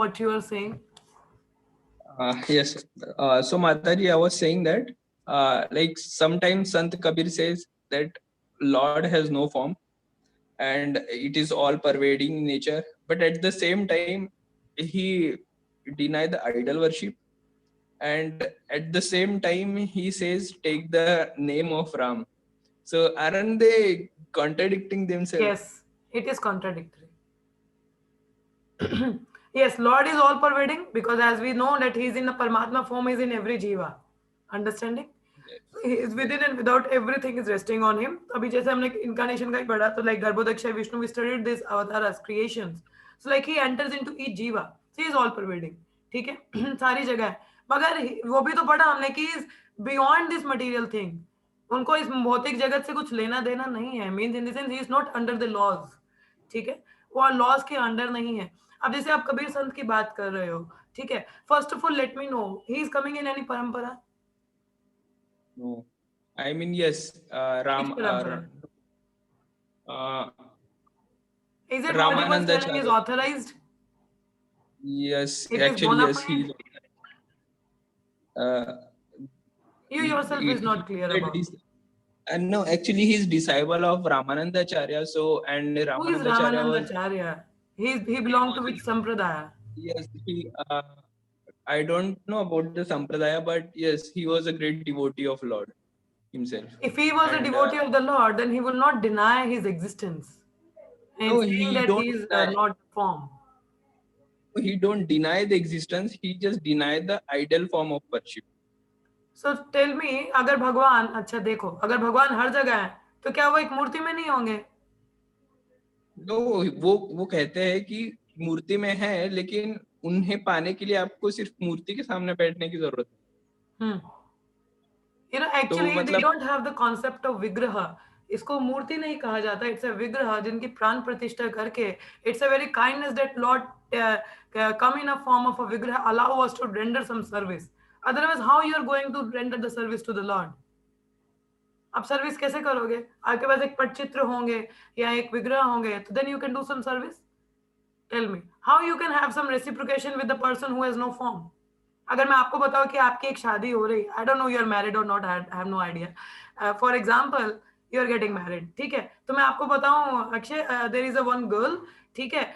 what you are saying? Yes. So Mataji, I was saying that like sometimes Sant Kabir says that Lord has no form and it is all pervading in nature. But at the same time, he denied the idol worship, and at the same time he says take the name of Ram. So aren't they contradicting themselves? Yes, it is contradictory. Yes, Lord is all pervading because as we know that he is in the Paramatma form, is in every jiva. Understanding? Yes. He is Yes. within and without, everything is resting on him. अभी जैसे हमने incarnation का ही पढ़ा तो like Garbhodaksha Vishnu, we studied this avatar as creations. So like he enters into each jiva. So he is all pervading. ठीक है सारी जगह है मगर वो भी तो पढ़ा हमने कि is beyond this material thing. उनको इस भौतिक जगत से कुछ लेना देना नहीं है. Means in the sense he is not under the laws. ठीक है वो लॉज के अंडर नहीं है. अब जैसे आप कबीर संत की बात कर रहे हो ठीक है first of all let me know he is coming in any परंपरा. No. I mean, yes, Which parampara? Uh, Is it what he was telling is Ramanandacharya. authorized? Yes, It is actually, bona yes, fide? uh, You yourself is not clear about. no, actually, he's disciple of Ramanandacharya. So, and Who is Ramanandacharya was, Ramanandacharya? He he belonged to was, which sampradaya? yes, I don't know about the Sampradaya, but yes, he was a great devotee of Lord himself. If he was a And devotee of the Lord, then he will not deny his existence and no, saying that he is not form. he don't deny the existence. He just deny the ideal form of worship. So tell me, अगर भगवान अच्छा देखो अगर भगवान हर जगह है तो क्या वो एक मूर्ति में नहीं होंगे? No, वो कहते हैं कि मूर्ति में है लेकिन उन्हें पाने के लिए आपको सिर्फ मूर्ति के सामने बैठने की जरूरत है. You know, तो actually they मतलब don't have the concept of vigraha. इसको मूर्ति नहीं कहा जाता. It's a vigraha जिनकी प्राण प्रतिष्ठा करके. It's a very kindness that Lord come in a form of a vigraha, allow us to render some service. Otherwise, how you are going to render the service to the Lord? आप service कैसे करोगे? आपके पास एक पटचित्र होंगे या एक विग्रह होंगे तो then you can do some service. Tell me how you can have some reciprocation with the person who has no form. अगर मैं आपको बताऊं कि आपकी एक शादी हो रही, I don't know you are married और not, I have no idea. For example you are getting married, ठीक है, तो मैं आपको बताऊं Akshay there is a one girl, ठीक है,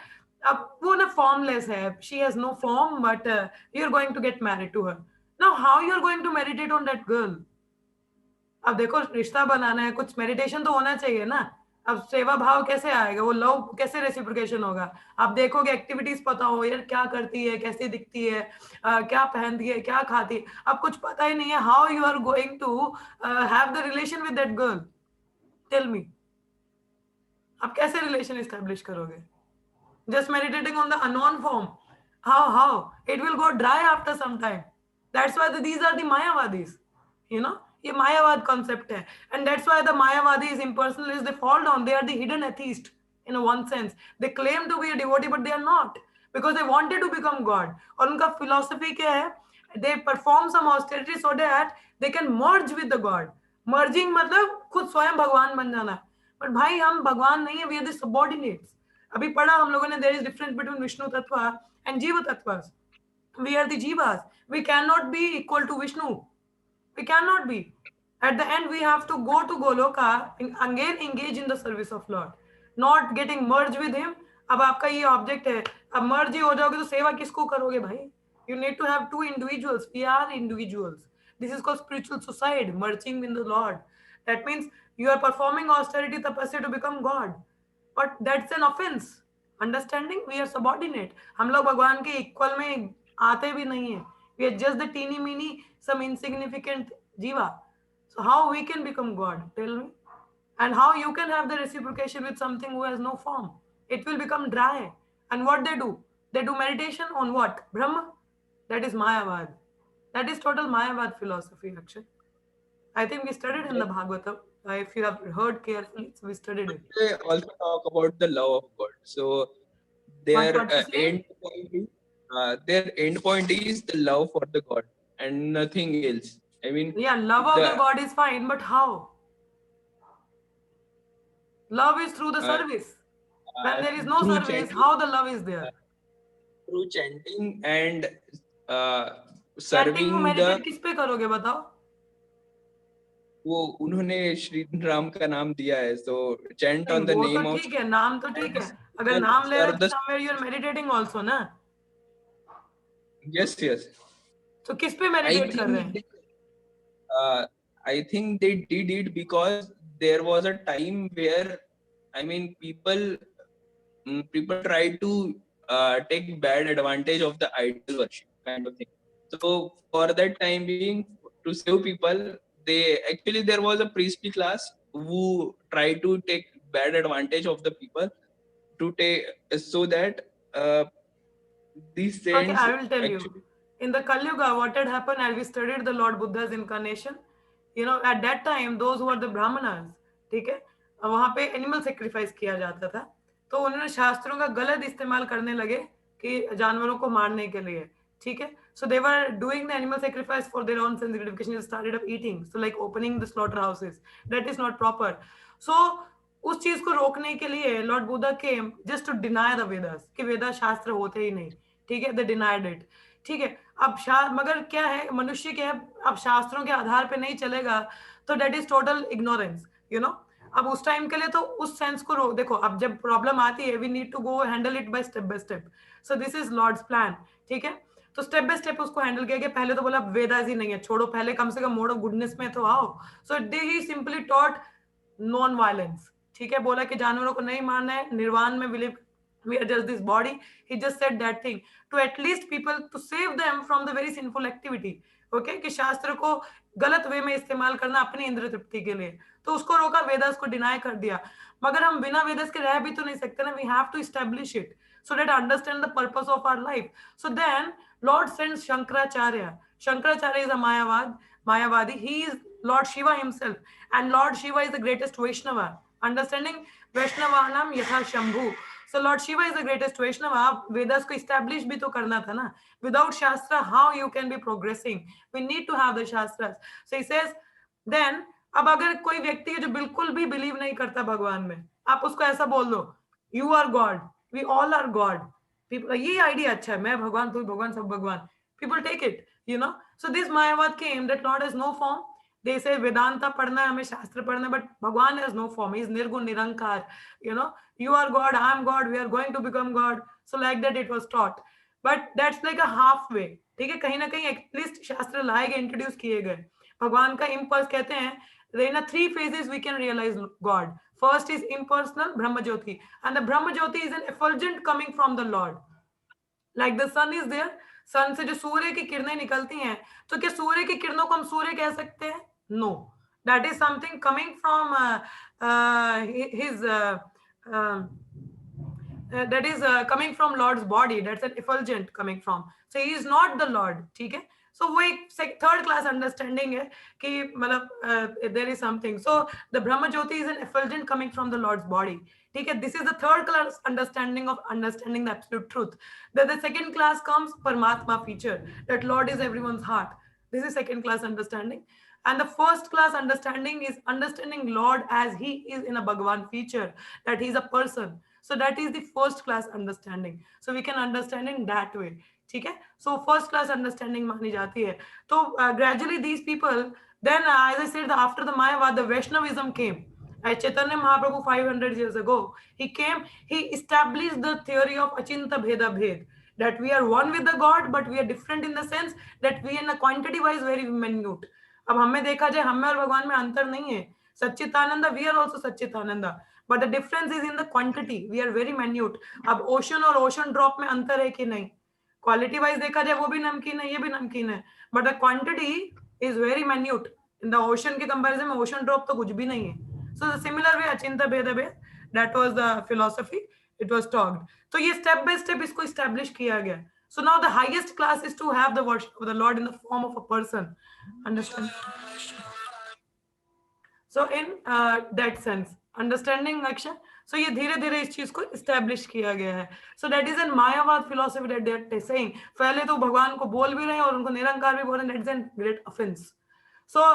अब वो ना फॉर्मलेस है, she has no form but you are going to get married to her. Now how you are going to meditate on that girl? अब देखो रिश्ता बनाना है, कुछ मेडिटेशन तो होना चाहिए ना. अब सेवा भाव कैसे आएगा, वो लव कैसे रेसिप्रोकेशन होगा? आप देखोगे एक्टिविटीज पता हो यार क्या करती है, कैसी दिखती है, क्या पहनती है, क्या खाती है, अब कुछ पता ही नहीं है. How you are going to have the relation with that girl? Tell me, आप कैसे रिलेशन एस्टेब्लिश करोगे? Just meditating on the unknown form. How? It will go dry after some time. That's why these are the Mayavadis. You know, ये मायावाद concept है. And that's why the Mayavadis, impersonalists, they fall down. They are the hidden atheist in one sense. They claim to be a devotee, but they are not. Because they wanted to become God. और उनका philosophy क्या है? They perform some austerity so that they can merge with the God. Merging मतलब खुद स्वयं भगवान बन जाना. But भाई हम भगवान नहीं है, we are the subordinates. अभी पढ़ा हम लोगों ने, there is difference between Vishnu Tattva and Jiva Tattvas. We are the Jivas. We cannot be equal to Vishnu. We cannot be. At the end, we have to go to Goloka and again engage in the service of Lord. Not getting merged with him. अब आपका ये object है, अब मर्ज ही हो जाओगे तो सेवा किसको करोगे भाई? You need to have two individuals. We are individuals. This is called spiritual suicide, merging in the Lord. That means you are performing austerity tapasya to become God. But that's an offense. Understanding? We are subordinate. हम लोग भगवान के equal में आते भी नहीं है. We are just the teeny meeny, some insignificant jiva. So how we can become God? Tell me. And how you can have the reciprocation with something who has no form? It will become dry. And what they do? They do meditation on what? Brahma. That is Mayavad. That is total Mayavad philosophy, actually. I think we studied in the Bhagavatam. If you have heard carefully, so we studied it. They also talk about the love of God. So What to say? their end point is the love for the God and nothing else. I mean, yeah, love of the God is fine, but how? Love is through the service. When there is no through service, chanting, how the love is there? through chanting and uh, chanting को serving the, meditate किस पे करोगे बताओ? वो उन्होंने श्री राम का नाम दिया है, so chant नहीं on the वो तो name of ठीक है, नाम तो ठीक and है, अगर नाम ले रहे serve तो the, somewhere you are meditating also ना, yes. तो किस पे I मेडिटेट कर रहे think हैं? uh, I think they did it because there was a time where, I mean, people try to take bad advantage of the idol worship kind of thing. So for that time being, to save people, they actually, there was a priestly class who tried to take bad advantage of the people to take, so that these Okay, saints I will tell you. actually. In the Kali Yuga, what had happened as we studied the Lord Buddha's incarnation, you know, at that time, those who were the Brahmanas, ठीक है, वहां पे animal sacrifice किया जाता था, तो उन्होंने शास्त्रों का गलत इस्तेमाल करने लगे कि जानवरों को मारने के लिए, ठीक है. So they were doing the animal sacrifice for their own sense gratification. They started up eating, so like opening the slaughterhouses. That is not proper. So उस चीज को रोकने के लिए lord Buddha came just to deny the Vedas, कि वेदा शास्त्र होते ही नहीं, ठीक है, दे डिनाइड इट, ठीक है. अब मगर क्या है, मनुष्य क्या है, अब शास्त्रों के आधार पे नहीं चलेगा तो that is total ignorance, you know. अब उस टाइम के लिए तो उस सेंस को देखो, अब जब प्रॉब्लम आती है we need to go handle it by step. So this is lord's plan, ठीक है. तो स्टेप बाय स्टेप उसको हैंडल किया गया. पहले तो बोला वेदास ही नहीं है, छोड़ो, पहले कम से कम मोड ऑफ गुडनेस में तो आओ. सो दे ही सिंपली टॉट नॉन वायलेंस, ठीक है. बोला कि जानवरों को नहीं मारना है, निर्वाण में believe, we are just this body. He just said that thing to at least people, to save them from the very sinful activity. Okay, कि शास्त्र को गलत वे में इस्तेमाल करना अपनी इंद्र तृप्ति के लिए, तो उसको रोका, वेदास को डिनाई कर दिया. मगर हम बिना वेदास के रह भी तो नहीं सकते ना. We have to establish it so that understand the purpose of our life. So then Lord sends Shankaracharya. Shankaracharya is a Mayavadi. He is Lord Shiva himself, and Lord Shiva is the greatest Vaishnava. Understanding Vaishnavanam yatha Shambhu. So Lord Shiva is the greatest Vaishnava. आप वेदास को establish भी तो करना था ना. Without Shastra, how you can be progressing? We need to have the Shastras. So he says, then अब अगर कोई व्यक्ति है जो बिल्कुल भी बिलीव नहीं करता भगवान में, आप उसको ऐसा बोल दो, you are God, we all are God. People, ये आइडिया अच्छा है, मैं भगवान, तू भगवान, सब भगवान. People take it, you know. So this Mayavad came that lord has no form. They say Vedanta पढ़ना है, हमें शास्त्र पढ़ना है, but Bhagwan has no form, he is nirgun nirankar, you know. You are God, I am God, we are going to become God. So like that it was taught. But that's like a halfway. ठीक है, कहीं ना कहीं at least शास्त्र लाए गए, introduce किए गए. भगवान का इम्पल्स कहते हैं, in a 3 phases we can realize God. First is impersonal, Brahma Jyoti. And the Brahma Jyoti is an effulgent coming from the Lord. Like the sun is there. सन से जो सूर्य की किरणें निकलती हैं, तो क्या सूर्य की किरणों को हम सूर्य कह सकते हैं? No. That is something coming from his that is coming from Lord's body. That's an effulgent coming from. So he is not the Lord. ठीक है. So वो एक थर्ड क्लास अंडरस्टैंडिंग है कि मतलब there is something. So the Brahma Jyoti is an effulgent coming from the Lord's body. ठीक है. This is the third class understanding of understanding the absolute truth. Then the second class comes Paramatma feature, that Lord is everyone's heart. This is second class understanding. And the first class understanding is understanding Lord as he is in a Bhagavan feature, that he is a person. So that is the first class understanding. So we can understand in that way. ठीक है. So first class understanding मानी जाती है. तो gradually these people, then as I said, after the Mayavad, the Vaishnavism came. As Chaitanya Mahaprabhu 500 years ago, he came, he established the theory of Achinta Bheda Bhed, that we are one with the God, but we are different in the sense that we in a quantity wise very minute. अब हमें देखा जाए, हमें और भगवान में अंतर नहीं है. सच्चिदानंद, we are also Sachchidanand, but the difference is in the quantity. We are very minute. अब ओशन और ओशन ड्रॉप में अंतर है कि नहीं? क्वालिटी वाइज देखा जाए वो भी नमकीन है, ये भी नमकीन है, but the quantity is very minute. In the ocean के कंपैरिजन में ओशन ड्रॉप तो कुछ भी नहीं है. सो सिमिलर वे अचिंत्य भेद भेद, that was the philosophy, it was talked. तो ये स्टेप बाय स्टेप इसको एस्टैब्लिश किया गया. So now the highest class is to have the worship of the Lord in the form of a person. Understand? So in that sense, understanding action. So ये धीरे धीरे इस चीज को establish किया गया है. So that is an मायावाद philosophy that they are saying. पहले तो भगवान को बोल भी रहे हैं और उनको निरंकार भी बोल रहे हैं. That's a great offense. So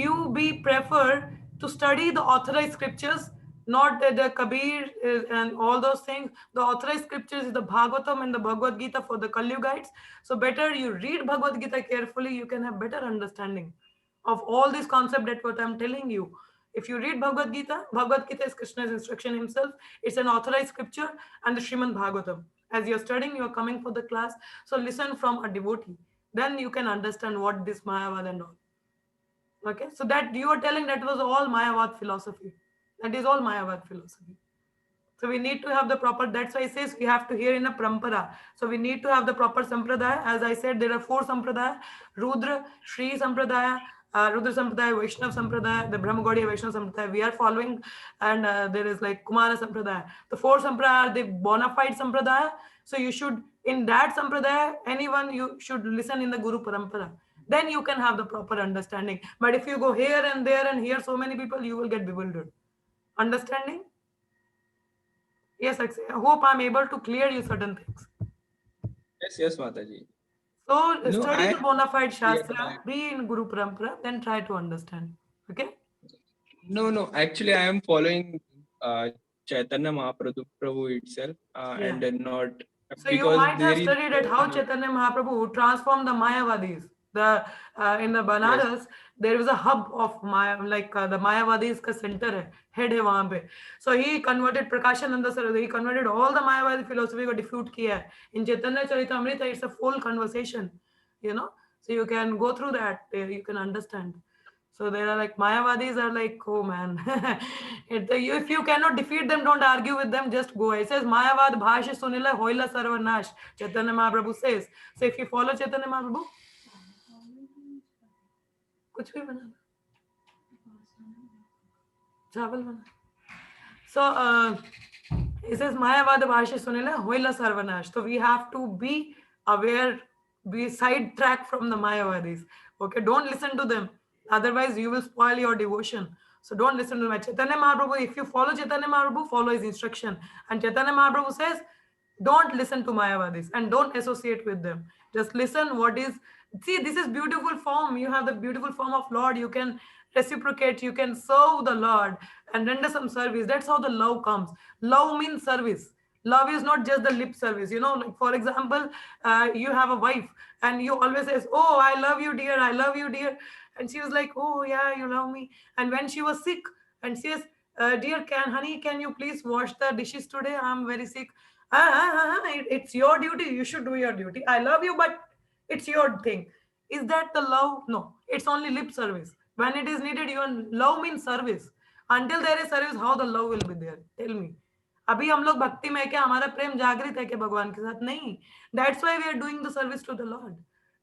you be prefer to study the authorized scriptures not the Kabir and all those things. The authorized scriptures is the Bhagavatam and the Bhagavad Gita for the Kali Yugites. So better you read Bhagavad Gita carefully, you can have better understanding of all these concepts that what I'm telling you. If you read Bhagavad Gita is Krishna's instruction himself. It's an authorized scripture and the Srimad Bhagavatam. As you're studying, you're coming for the class. So listen from a devotee. Then you can understand what this Mayavad and all. Okay, so that you are telling that was all Mayavad philosophy. That is all Mayavad philosophy. So we need to have the proper, that's why it says we have to hear in a parampara. So we need to have the proper sampradaya. As I said, there are 4 sampradaya: Rudra, Shri sampradaya, Rudra sampradaya, Vaishnav sampradaya, the Brahma Gaudiya Vaishnav sampradaya we are following, and there is like Kumara sampradaya. The 4 sampradaya are the bona fide sampradaya. So you should, in that sampradaya, anyone you should listen in the Guru parampara. Then you can have the proper understanding. But if you go here and there and hear so many people, you will get bewildered. Understanding? Yes, Akshay. I hope I'm able to clear you certain things. Yes, Mataji. So No, study the bona fide clear Shastra, that. be in Guru Parampara, then try to understand. Okay? No. Actually, I am following Chaitanya Mahaprabhu Prabhu itself, Yeah. and not So you because might there have is studied at how Chaitanya Mahaprabhu transformed the Mayavadis. The in the yes, Banaras there was a hub of Maya, like the Mayavadis ka center hai, head hai wahan pe. So he converted Prakashananda Saraswati. He converted all the Mayavadi philosophy ko defute kiya hai. In Chaitanya Charitamrita, it's a full conversation, you know. So you can go through that. You can understand. So there are like Mayavadis are like, oh man, if you cannot defeat them, don't argue with them, just go. It says Mayavad Bhasha Sunila Hoila Sarvanash. Chaitanya Mahaprabhu says. So if you follow Chaitanya Mahaprabhu, कुछ भी बना चावल बना. So it says Mayavad Bhasha Sunila Hoila Sarvanash. So we have to be aware, be sidetrack from the Mayavadis. Okay, don't listen to them. Otherwise, you will spoil your devotion. So don't listen to my Chaitanya Mahaprabhu. If you follow Chaitanya Mahaprabhu, follow his instruction. And Chaitanya Mahaprabhu says, don't listen to Mayavadis and don't associate with them. Just listen what is. See, this is beautiful form. You have the beautiful form of Lord. You can reciprocate. You can serve the Lord and render some service. That's how the love comes. Love means service. Love is not just the lip service. You know, like for example, you have a wife and you always says, "Oh, I love you, dear. I love you, dear," and she was like, "Oh yeah, you love me." And when she was sick, and she says, "Dear, honey, can you please wash the dishes today? I'm very sick." It's your duty. You should do your duty. I love you, but it's your thing. Is that the love? No, it's only lip service. When it is needed, your love means service. Until there is service, how the love will be there? Tell me. अभी हम लोग भक्ति में क्या हमारा प्रेम जागृत है क्या भगवान के साथ नहीं. That's why we are doing the service to the Lord,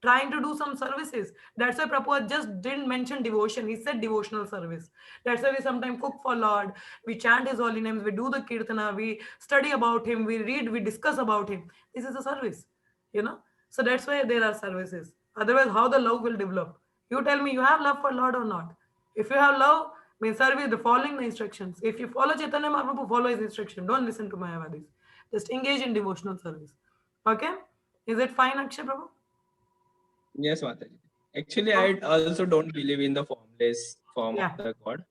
trying to do some services. That's why Prabhupada just didn't mention devotion. He said devotional service. That's why we sometimes cook for Lord, we chant his holy names, we do the kirtana, we study about him, we read, we discuss about him. This is a service, you know. So that's why there are services. Otherwise, how the love will develop? You tell me, you have love for Lord or not? If you have love, means service, the following the instructions. If you follow Chaitanya Mahaprabhu, follow his instruction. Don't listen to Mayavadis. Just engage in devotional service. Okay? Is it fine, Akshay Prabhu? yes, Mataji. Actually, I also don't believe in the formless form of Yeah. the God.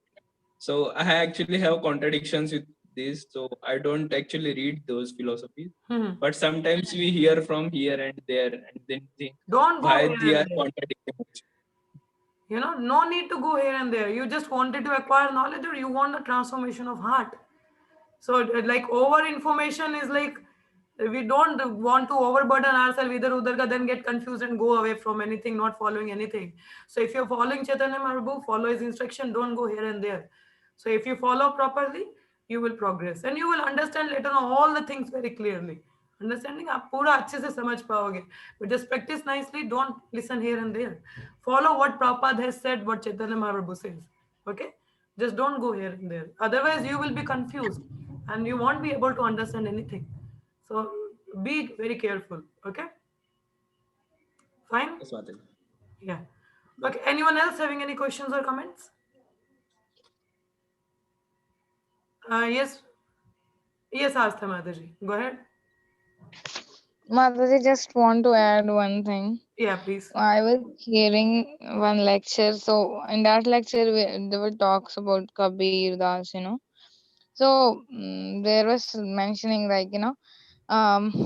So I actually have contradictions with this. So I don't actually read those philosophies. Hmm. But sometimes we hear from here and there and then think Don't go why here they and are there. contradicting. You know, no need to go here and there. You just wanted to acquire knowledge or you want a transformation of heart. So, like, over information is like we don't want to overburden ourselves either udhar ka, then get confused and go away from anything, not following anything. So, if you're following Chaitanya Mahaprabhu, follow his instruction, don't go here and there. So, if you follow properly, you will progress and you will understand later on all the things very clearly. Understanding आप पूरा अच्छे से समझ पाओगे. But just practice nicely, don't listen here and there. Follow what Prabhupada has said, what Chaitanya Mahaprabhu says. Okay? Just don't go here and there. Otherwise, you will be confused and you won't be able to understand anything. So be very careful. Okay? Fine? Yes, Mataji. Yeah. Okay. Anyone else having any questions or comments? Yes. Yes, Astha Mataji. Go ahead. Mataji, just want to add one thing. Yeah, please. I was hearing one lecture. So in that lecture, there were talks about Kabir Das, So there was mentioning like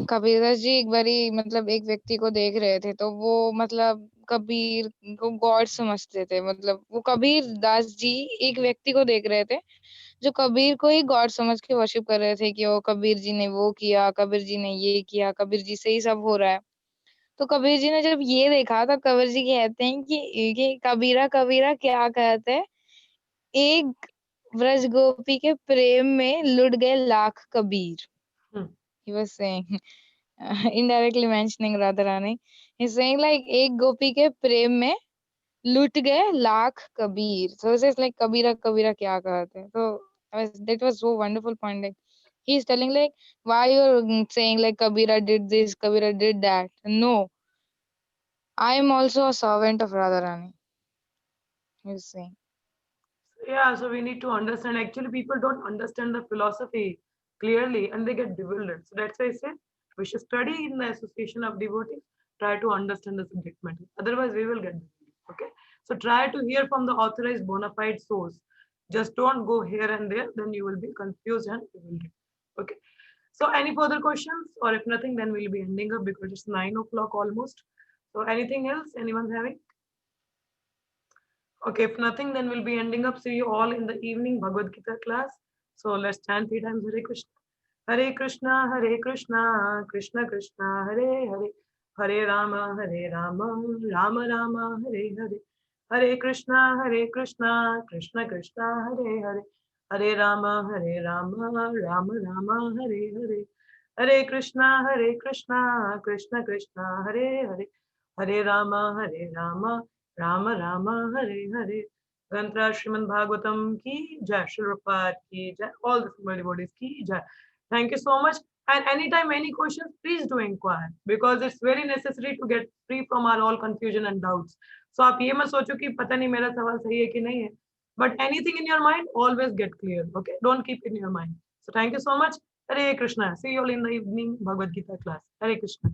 Kabir Das ji एक बारी मतलब एक व्यक्ति को देख रहे थे, तो वो मतलब कबीर को गॉड समझते थे। मतलब वो कबीर दास जी एक व्यक्ति को देख रहे थे जो कबीर को ही गॉड समझ के वर्शिप कर रहे थे कि वो कबीर जी ने वो किया, कबीर जी ने ये किया, कबीर जी से ही सब हो रहा है। तो कबीर जी ने जब ये देखा तो कबीर जी कहते हैं कि कबीरा कबीरा क्या कहते हैं, एक ब्रज गोपी के प्रेम में लुट गए lakh Kabir. Hmm. He was saying indirectly mentioning Radha Rani. He's saying like एक गोपी के प्रेम में लुट गए lakh Kabir. So it's just like कबीरा कबीरा क्या कहते हैं. So that was so wonderful point. Like he's telling like why you're saying like Kabira did this, Kabira did that. No, I am also a servant of Radharani. He's saying. Yeah, so we need to understand. Actually, people don't understand the philosophy clearly and they get bewildered. So that's why I said we should study in the association of devotees, try to understand the subject matter. Otherwise, we will get bewildered. Okay. So try to hear from the authorized bona fide source. Just don't go here and there, then you will be confused and bewildered. Okay. So any further questions? Or if nothing, then we'll be ending up because it's 9 o'clock almost. So anything else? Anyone having? Okay, if nothing, then we'll be ending up. See you all in the evening Bhagavad Gita class. So let's chant 3 times Hare Krishna. Hare Krishna, Hare Krishna, Krishna Krishna, Hare Hare. Hare Rama, Hare Rama, Rama Rama, Hare Hare. Hare Krishna, Hare Krishna, Krishna Krishna, Hare Hare. Hare Rama, Hare Rama, Rama Rama, Hare Hare. Hare Krishna, Hare Krishna, Krishna Krishna, Hare Hare. Hare Rama, Hare Rama, Rama Rama, Hare Hare. Grantra Srimad Bhagavatam ki jai, Srila Prabhupada ki jai, all the Simple devotees ki jai. Thank you so much. And anytime any questions, please do inquire because it's very necessary to get free from our all confusion and doubts. So आप ये मत सोचो कि पता नहीं मेरा सवाल सही है कि नहीं है. But anything in your mind, always get clear. Okay, don't keep in your mind. So thank you so much. Hare Krishna. See you all in the evening Bhagavad Gita class. Hare Krishna.